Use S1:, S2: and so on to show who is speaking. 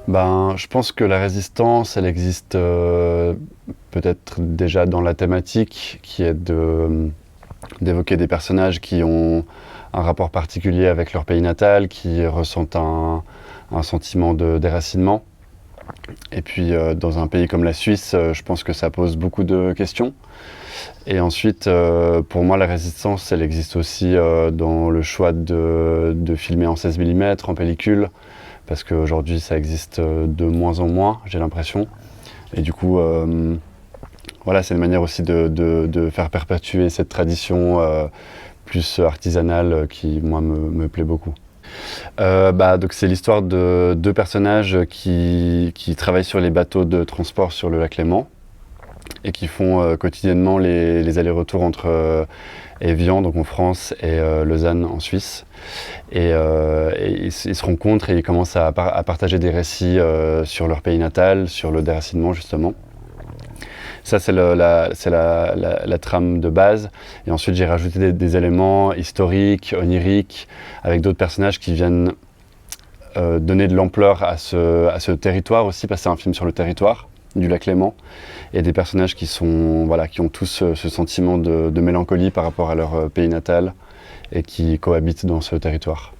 S1: Je pense que la résistance, elle existe peut-être déjà dans la thématique, qui est d'évoquer des personnages qui ont un rapport particulier avec leur pays natal, qui ressentent un sentiment de déracinement. Et puis dans un pays comme la Suisse, je pense que ça pose beaucoup de questions. Et ensuite, pour moi, la résistance, elle existe aussi dans le choix de filmer en 16 mm, en pellicule, parce qu'aujourd'hui, ça existe de moins en moins, j'ai l'impression. Et du coup, voilà, c'est une manière aussi de faire perpétuer cette tradition plus artisanale qui, moi, me plaît beaucoup. Donc c'est l'histoire de deux personnages qui travaillent sur les bateaux de transport sur le lac Léman et qui font quotidiennement les allers-retours entre Évian, donc en France, et Lausanne, en Suisse. Et ils se rencontrent et ils commencent à partager des récits sur leur pays natal, sur le déracinement justement. Ça, c'est la trame de base. Et ensuite, j'ai rajouté des éléments historiques, oniriques, avec d'autres personnages qui viennent donner de l'ampleur à ce territoire aussi, parce que c'est un film sur le territoire du lac Léman. Et des personnages qui ont tous ce sentiment de mélancolie par rapport à leur pays natal et qui cohabitent dans ce territoire.